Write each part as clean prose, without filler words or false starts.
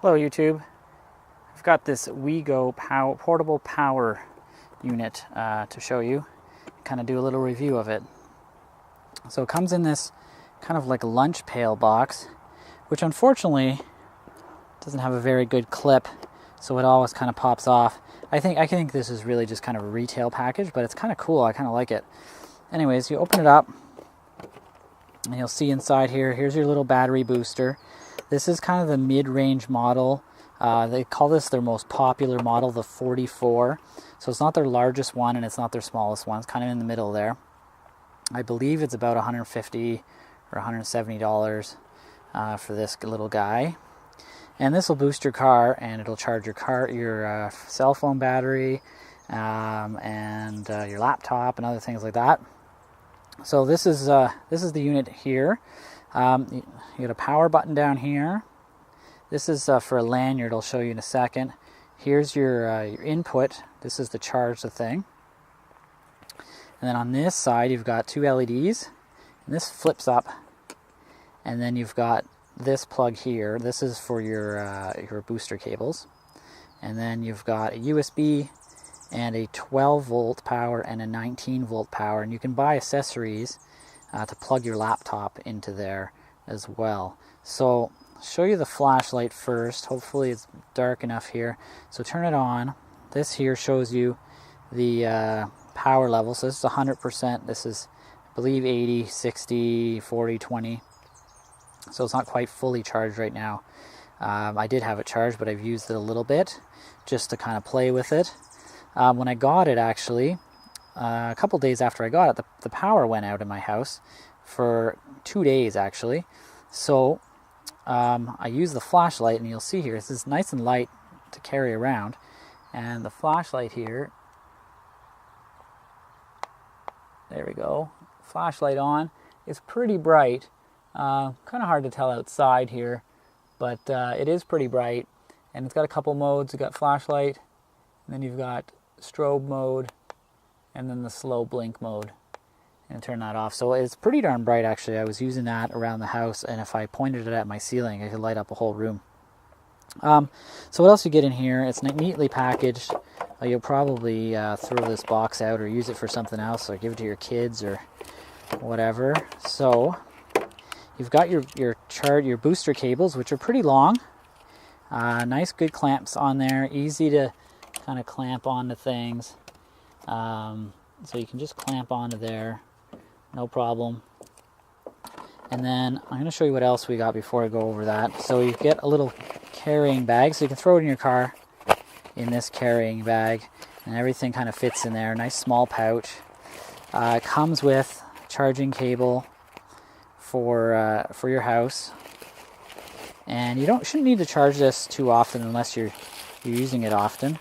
Hello YouTube. I've got this WeGo portable power unit to show you, kind of do a little review of it. So it comes in this kind of like lunch pail box, which unfortunately doesn't have a very good clip, so it always kind of pops off. I think this is really just kind of a retail package, but it's kind of cool. I kind of like it. Anyways, you open it up and you'll see inside here, here's your little battery booster. This is kind of the mid-range model. They call this their most popular model, the 44. So it's not their largest one and it's not their smallest one. It's kind of in the middle there. I believe it's about $150 or $170 for this little guy. And this will boost your car, and it'll charge your cell phone battery, and your laptop and other things like that. So this is the unit here. You got a power button down here. This is for a lanyard. I'll show you in a second. Here's your input. This is to charge the thing. And then on this side, you've got two LEDs, and this flips up. And then you've got this plug here. This is for your booster cables. And then you've got a USB and a 12 volt power and a 19 volt power. And you can buy accessories to plug your laptop into there as well. So I'll show you the flashlight first. Hopefully it's dark enough here. So turn it on. This here shows you the power level. So this is 100%. This is, I believe, 80, 60, 40, 20. So it's not quite fully charged right now. I did have it charged, but I've used it a little bit just to kind of play with it. When I got it, actually, a couple days after I got it, the power went out in my house for 2 days, actually. So I used the flashlight, and you'll see here, this is nice and light to carry around. And the flashlight here, there we go, flashlight on. It's pretty bright. Kind of hard to tell outside here, but it is pretty bright. And it's got a couple modes. You've got flashlight, and then you've got strobe mode, and then the slow blink mode. And turn that off. So it's pretty darn bright, actually. I was using that around the house, and if I pointed it at my ceiling, I could light up a whole room. So what else you get in here? It's neatly packaged. You'll probably throw this box out or use it for something else, or give it to your kids or whatever. So you've got your booster cables, which are pretty long. Nice, good clamps on there. Easy to kind of clamp onto things. So you can just clamp onto there, no problem. And then I'm going to show you what else we got before I go over that. So you get a little carrying bag, so you can throw it in your car in this carrying bag, and everything kind of fits in there. Nice small pouch. It comes with charging cable for your house, and you shouldn't need to charge this too often unless you're using it often.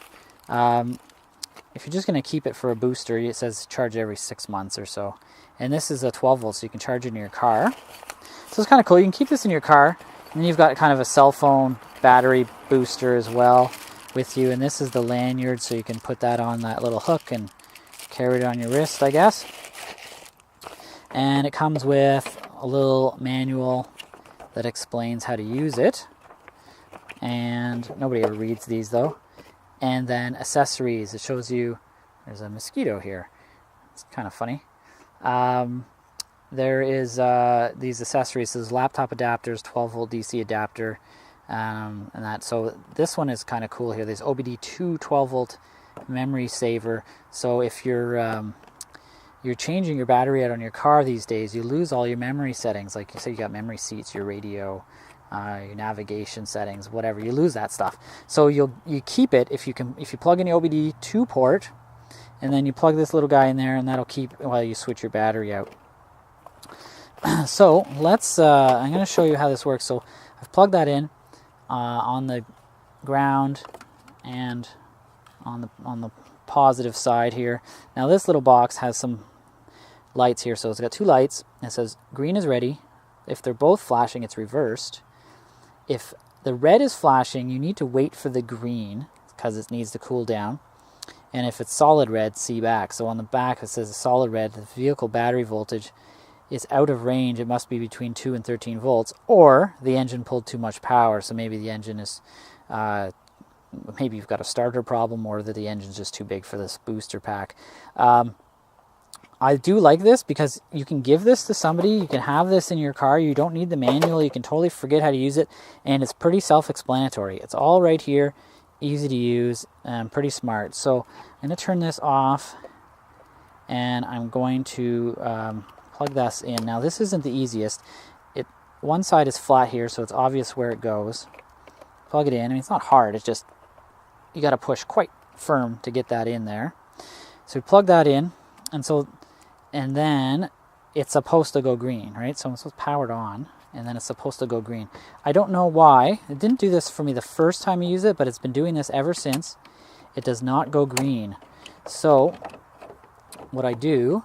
If you're just going to keep it for a booster, it says charge every 6 months or so. And this is a 12 volt, so you can charge it in your car. So it's kind of cool. You can keep this in your car, and then you've got kind of a cell phone battery booster as well with you. And this is the lanyard, so you can put that on that little hook and carry it on your wrist, I guess. And it comes with a little manual that explains how to use it. And nobody ever reads these, though. And then accessories. It shows you, there's a mosquito here. It's kind of funny. There is these accessories. There's laptop adapters, 12 volt DC adapter, and that. So this one is kind of cool here. There's OBD2 12 volt memory saver. So if you're changing your battery out on your car these days, you lose all your memory settings. Like you say, you got memory seats, your radio, your navigation settings, whatever. You lose that stuff. So you keep it if you plug in the OBD2 port, and then you plug this little guy in there, and that'll keep while you switch your battery out. So let's. I'm going to show you how this works. So I've plugged that in on the ground and on the positive side here. Now this little box has some lights here. So it's got two lights. It says green is ready. If they're both flashing, it's reversed. If the red is flashing, you need to wait for the green because it needs to cool down. And if it's solid red, see back. So on the back it says solid red, the vehicle battery voltage is out of range. It must be between 2 and 13 volts, or the engine pulled too much power. So maybe the engine is Maybe you've got a starter problem or that the engine's just too big for this booster pack. I do like this because you can give this to somebody, you can have this in your car, you don't need the manual, you can totally forget how to use it, and it's pretty self-explanatory. It's all right here, easy to use, and pretty smart. So I'm going to turn this off, and I'm going to plug this in. Now this isn't the easiest. One side is flat here, so it's obvious where it goes. Plug it in. I mean, it's not hard, it's just you got to push quite firm to get that in there. So we plug that in, and then it's supposed to go green, right? So it's powered on, and then it's supposed to go green. I don't know why. It didn't do this for me the first time I used it, but it's been doing this ever since. It does not go green. So what I do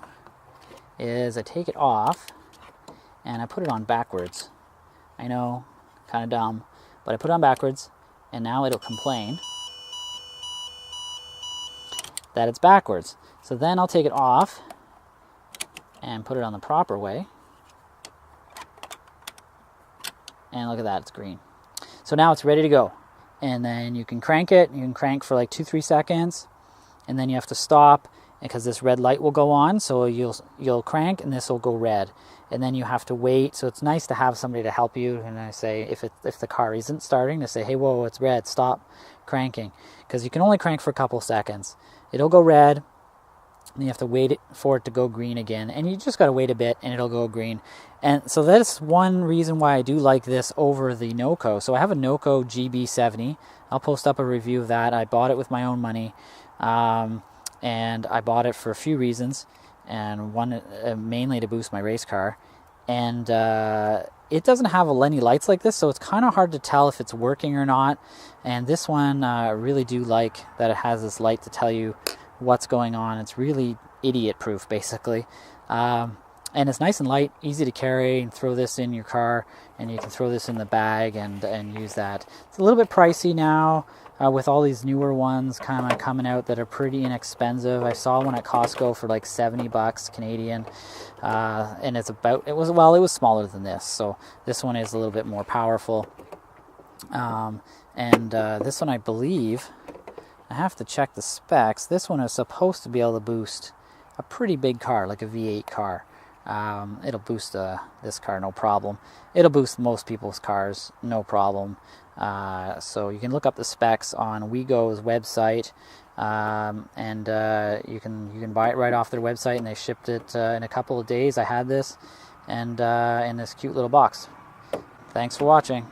is I take it off, and I put it on backwards. I know, kind of dumb, but I put it on backwards, and now it'll complain that it's backwards. So then I'll take it off and put it on the proper way. And look at that, it's green. So now it's ready to go. And then you can crank it. You can crank for like 2-3 seconds. And then you have to stop because this red light will go on. So you'll crank and this will go red. And then you have to wait. So it's nice to have somebody to help you. And I say, if the car isn't starting, to say, hey, whoa, it's red, stop cranking. Because you can only crank for a couple seconds. It'll go red. And you have to wait for it to go green again. And you just got to wait a bit and it'll go green. And so that's one reason why I do like this over the Noco. So I have a Noco GB70. I'll post up a review of that. I bought it with my own money. And I bought it for a few reasons. And one, mainly to boost my race car. And it doesn't have any lights like this, so it's kind of hard to tell if it's working or not. And this one, I really do like that it has this light to tell you what's going on. It's really idiot proof, basically. And it's nice and light, easy to carry, and throw this in your car, and you can throw this in the bag and use that. It's a little bit pricey now with all these newer ones kind of coming out that are pretty inexpensive. I saw one at Costco for like $70 Canadian, and it was smaller than this, so this one is a little bit more powerful. This one, I believe, I have to check the specs. This one is supposed to be able to boost a pretty big car, like a V8 car. It'll boost this car, no problem. It'll boost most people's cars, no problem. So you can look up the specs on WeGo's website, and you can buy it right off their website, and they shipped it in a couple of days. I had this, and in this cute little box. Thanks for watching.